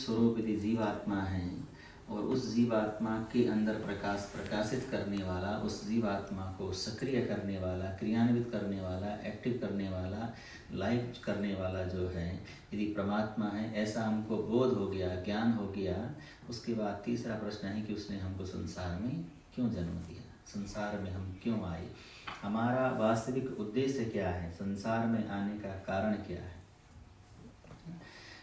स्वरूप यदि जीवात्मा है और उस जीवात्मा के अंदर प्रकाशित करने वाला, उस जीवात्मा को सक्रिय करने वाला, क्रियान्वित करने वाला, एक्टिव करने वाला, लाइव करने वाला जो है यदि परमात्मा है, ऐसा हमको बोध हो गया, ज्ञान हो गया, उसके बाद तीसरा प्रश्न है कि उसने हमको संसार में क्यों जन्म दिया, संसार में हम क्यों आए, हमारा वास्तविक उद्देश्य क्या है, संसार में आने का कारण क्या है।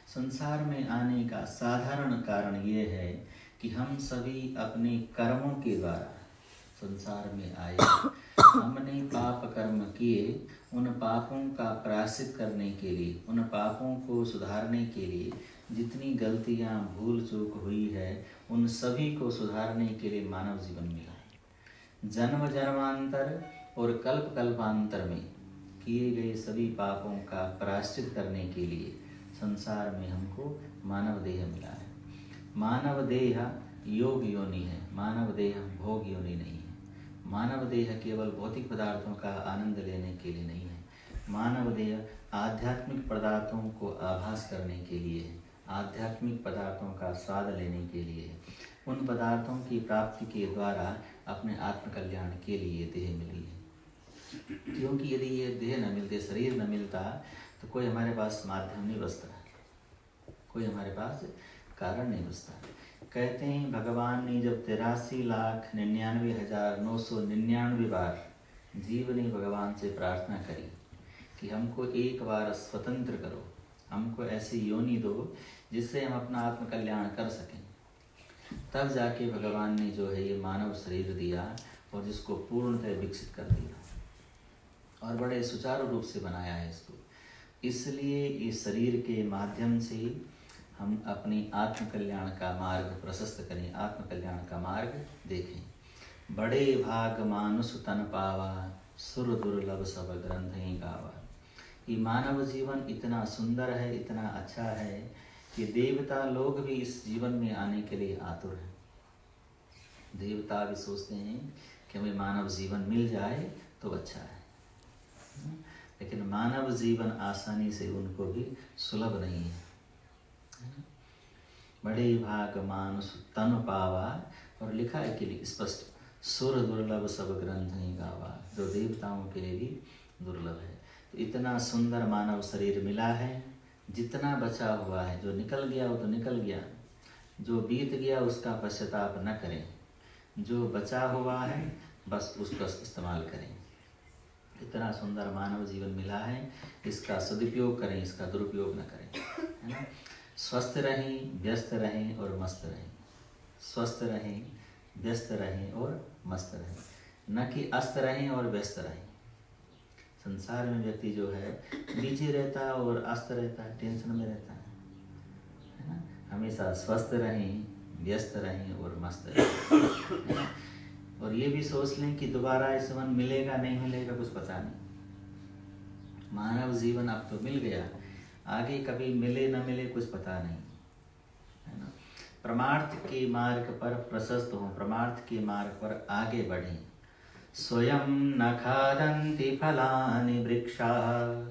संसार में आने का साधारण कारण ये है कि हम सभी अपने कर्मों के द्वारा संसार में आए। हमने पाप कर्म किए, उन पापों का प्रायश्चित करने के लिए, उन पापों को सुधारने के लिए जितनी गलतियां भूल चूक हुई है, उन सभी को सुधारने के लिए मानव जीवन मिला है। जन्म जन्मांतर और कल्प कल्पांतर में किए गए सभी पापों का प्रायश्चित करने के लिए संसार में हमको मानव देह मिला है। मानव देह योग योनि है, मानव देह भोग योनि नहीं है। मानव देह केवल भौतिक पदार्थों का आनंद लेने के लिए नहीं है, मानव देह आध्यात्मिक पदार्थों को आभास करने के लिए है, आध्यात्मिक पदार्थों का स्वाद लेने के लिए है, उन पदार्थों की प्राप्ति के द्वारा अपने आत्मकल्याण के लिए देह मिली है। क्योंकि यदि ये देह न मिलते, शरीर न मिलता, तो कोई हमारे पास माध्यम नहीं बचता, कोई हमारे पास कारण नहीं बचता। कहते हैं भगवान ने जब 83,99,999 बार जीव ने भगवान से प्रार्थना करी कि हमको एक बार स्वतंत्र करो, हमको ऐसी योनि दो जिससे हम अपना आत्मकल्याण कर सकें, तब जाके भगवान ने जो है ये मानव शरीर दिया और जिसको पूर्णतः विकसित कर दिया और बड़े सुचारू रूप से बनाया है इसको। इसलिए इस शरीर के माध्यम से हम अपनी आत्मकल्याण का मार्ग प्रशस्त करें, आत्मकल्याण का मार्ग देखें। बड़े भाग मानुष तन पावा, सुर दुर्लभ सब ग्रंथ ही गावा। ये मानव जीवन इतना सुंदर है, इतना अच्छा है कि देवता लोग भी इस जीवन में आने के लिए आतुर हैं। देवता भी सोचते हैं कि हमें मानव जीवन मिल जाए तो अच्छा है, लेकिन मानव जीवन आसानी से उनको भी सुलभ नहीं है। बड़े भाग मानुष तन पावा, और लिखा है कि स्पष्ट, सुर दुर्लभ सब ग्रंथ ही गावा, जो देवताओं के लिए भी दुर्लभ है। तो इतना सुंदर मानव शरीर मिला है, जितना बचा हुआ है, जो निकल गया वो तो निकल गया, जो बीत गया उसका पश्चाताप न करें, जो बचा हुआ है बस उसका इस्तेमाल करें। इतना सुंदर मानव जीवन मिला है, इसका सदुपयोग करें, इसका दुरुपयोग न करें, है ना। स्वस्थ रहें, व्यस्त रहें और मस्त रहें, स्वस्थ रहें, व्यस्त रहें और मस्त रहें, न कि अस्त रहें और व्यस्त रहें। संसार में व्यक्ति जो है बिजी रहता है और अस्त रहता है, टेंशन में रहता है ना। हमेशा स्वस्थ रहें, व्यस्त रहें और मस्त रहें। और ये भी सोच लें कि दोबारा इस जीवन मिलेगा नहीं मिलेगा कुछ पता नहीं। मानव जीवन अब तो मिल गया, आगे कभी मिले न मिले कुछ पता नहीं, है ना। परमार्थ के मार्ग पर प्रशस्त हों, परमार्थ के मार्ग पर आगे बढ़ें। स्वयं न खादन्ति फलानि वृक्षाः,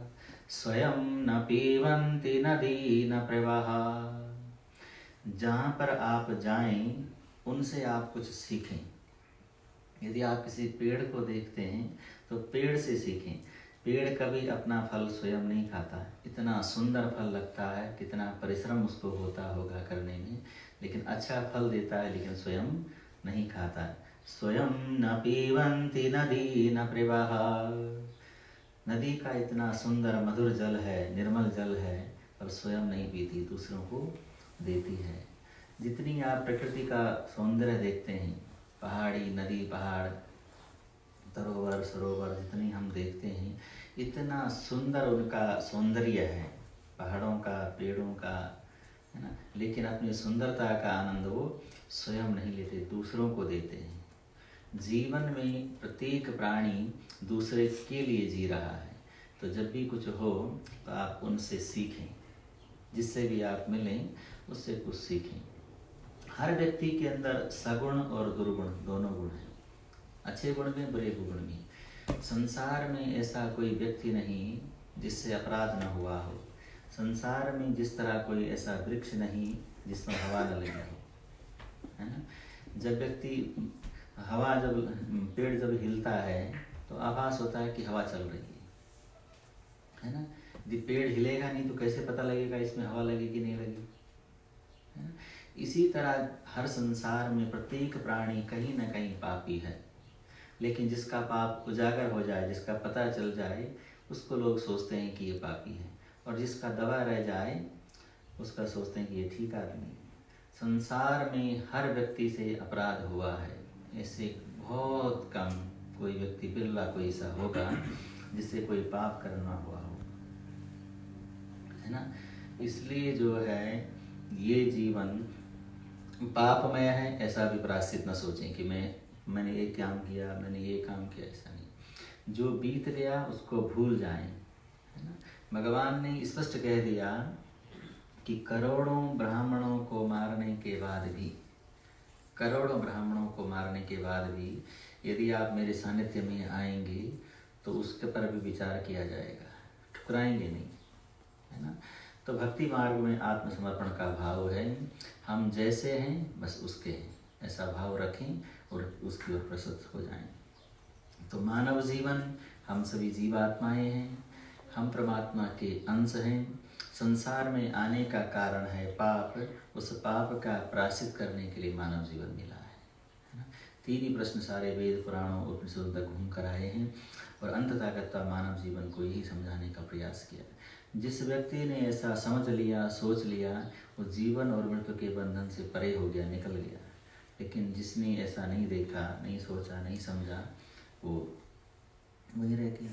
स्वयं न पीबन्ति नदी न प्रवाहाः। जहाँ पर आप जाएं उनसे आप कुछ सीखें। यदि आप किसी पेड़ को देखते हैं तो पेड़ से सीखें। पेड़ कभी अपना फल स्वयं नहीं खाता, इतना सुंदर फल लगता है, कितना परिश्रम उसको होता होगा करने में, लेकिन अच्छा फल देता है, लेकिन स्वयं नहीं खाता। स्वयं न पीबन्ति नदी न प्रवाहाः। नदी का इतना सुंदर मधुर जल है, निर्मल जल है, पर स्वयं नहीं पीती, दूसरों को देती है। जितनी आप प्रकृति का सौंदर्य देखते हैं, पहाड़ी, नदी, पहाड़, सरोवर, सरोवर जितनी हम देखते हैं, इतना सुंदर उनका सौंदर्य है, पहाड़ों का, पेड़ों का, है ना, लेकिन अपनी सुंदरता का आनंद वो स्वयं नहीं लेते, दूसरों को देते हैं। जीवन में प्रत्येक प्राणी दूसरे के लिए जी रहा है, तो जब भी कुछ हो तो आप उनसे सीखें, जिससे भी आप मिलें उससे कुछ सीखें। हर व्यक्ति के अंदर सगुण और दुर्गुण दोनों गुण हैं, अच्छे गुण में, बुरे गुण में। संसार में ऐसा कोई व्यक्ति नहीं जिससे अपराध न हुआ हो। संसार में जिस तरह कोई ऐसा वृक्ष नहीं जिसमें हवा न लगी हो, है ना। जब पेड़ जब हिलता है तो आभास होता है कि हवा चल रही है ना। यदि पेड़ हिलेगा नहीं तो कैसे पता लगेगा इसमें हवा लगी कि नहीं लगी, है ना। इसी तरह हर संसार में प्रत्येक प्राणी कहीं ना कहीं पापी है, लेकिन जिसका पाप उजागर हो जाए, जिसका पता चल जाए, उसको लोग सोचते हैं कि ये पापी है, और जिसका दबा रह जाए उसका सोचते हैं कि ये ठीक आदमी है। संसार में हर व्यक्ति से अपराध हुआ है, ऐसे बहुत कम कोई व्यक्ति, बिरला कोई ऐसा होगा जिससे कोई पाप करना हुआ हो, है ना। इसलिए जो है ये जीवन पापमय है, ऐसा भी प्रायश्चित न सोचें कि मैंने ये काम किया, मैंने ये काम किया, ऐसा नहीं। जो बीत गया उसको भूल जाएं, है ना। भगवान ने स्पष्ट कह दिया कि करोड़ों ब्राह्मणों को मारने के बाद भी यदि आप मेरे सानिध्य में आएंगे तो उसके पर भी विचार किया जाएगा, ठुकराएंगे नहीं, है ना। तो भक्ति मार्ग में आत्मसमर्पण का भाव है, हम जैसे हैं बस उसके हैं, ऐसा भाव रखें और उसकी ओर प्रसन्न हो जाएं। तो मानव जीवन, हम सभी जीवात्माएं हैं, हम परमात्मा के अंश हैं। संसार में आने का कारण है पाप, उस पाप का प्रायश्चित करने के लिए मानव जीवन मिला है ना। 3 ही प्रश्न सारे वेद पुराणों उपनिषदों तक घूम कर आए हैं और अंततः मानव जीवन को यही समझाने का प्रयास किया। जिस व्यक्ति ने ऐसा समझ लिया, सोच लिया, वो जीवन और मृत्यु के बंधन से परे हो गया, निकल गया। लेकिन जिसने ऐसा नहीं देखा, नहीं सोचा, नहीं समझा, वो वही रह गया,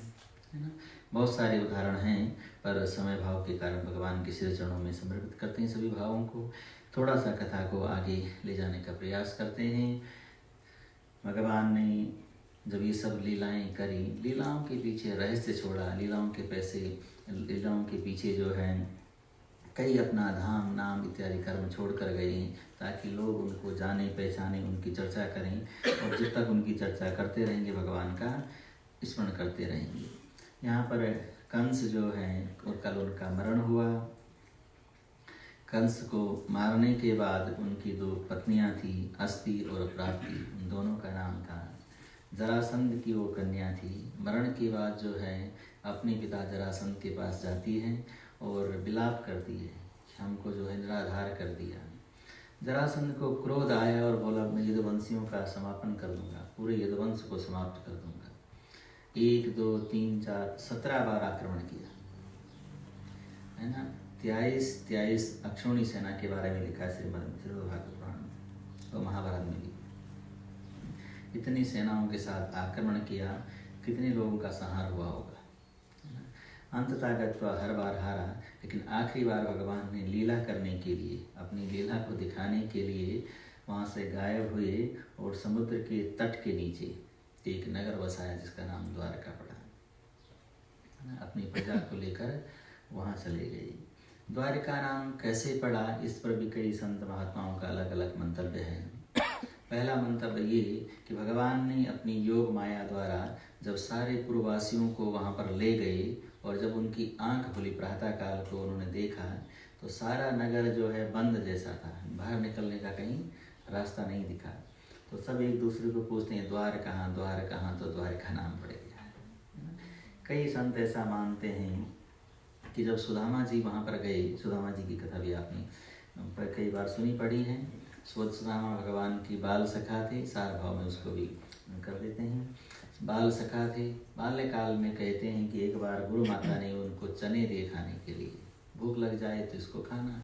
है ना। बहुत सारे उदाहरण हैं, पर समय भाव के कारण भगवान के श्री चरणों में समर्पित करते हैं सभी भावों को। थोड़ा सा कथा को आगे ले जाने का प्रयास करते हैं। भगवान ने जब ये सब लीलाएं करी, लीलाओं के पीछे रहस्य छोड़ा, लीलाओं के पीछे जो है कई अपना धाम नाम इत्यादि कर्म छोड़ कर गए, ताकि लोग उनको जाने पहचाने, उनकी चर्चा करें, और जब तक उनकी चर्चा करते रहेंगे भगवान का स्मरण करते रहेंगे। यहाँ पर कंस जो है, और कल उनका मरण हुआ। कंस को मारने के बाद उनकी 2 पत्नियां थी, अस्ति और प्राप्ति, उन दोनों का नाम था। जरासंध की वो कन्या थी। मरण के बाद जो है अपने पिता जरासंध के पास जाती है और विलाप करती है, हमको जो है निराधार कर दिया। जरासंध को क्रोध आया और बोला, मैं यदुवंशियों का समापन कर दूंगा, पूरे यदुवंश को समाप्त कर दूंगा। 1 2 3 4 17 बार आक्रमण किया, है ना। 23 अक्षौणी सेना के बारे में लिखा है श्रीमद् भागवत पुराण और महाभारत में भी। इतनी सेनाओं के साथ आक्रमण किया, कितने लोगों का संहार हुआ होगा, है ना। अंततः हर बार हारा, लेकिन आखिरी बार भगवान ने लीला करने के लिए, अपनी लीला को दिखाने के लिए वहाँ से गायब हुए और समुद्र के तट के नीचे एक नगर बसाया जिसका नाम द्वारका पड़ा, है ना। अपनी प्रजा को लेकर वहाँ चले गए। द्वारका नाम कैसे पड़ा, इस पर भी कई संत महात्माओं का अलग अलग मंतव्य है। पहला मंतव्य ये कि भगवान ने अपनी योग माया द्वारा जब सारे पूर्ववासियों को वहाँ पर ले गए और जब उनकी आंख खुली प्रातः काल को उन्होंने देखा, तो सारा नगर जो है बंद जैसा था, बाहर निकलने का कहीं रास्ता नहीं दिखा। तो सब एक दूसरे को पूछते हैं, द्वार कहाँ, तो द्वारका नाम पड़ गया, है ना। कई संत ऐसा मानते हैं कि जब सुदामा जी वहाँ पर गए, सुदामा जी की कथा भी आपने कई बार सुनी पढ़ी है। सुदामा भगवान की बाल सखा थे, सार भाव में उसको भी कर देते हैं। बाल सखा थे, बाल्यकाल में कहते हैं कि एक बार गुरु माता ने उनको चने दिए खाने के लिए, भूख लग जाए तो इसको खाना।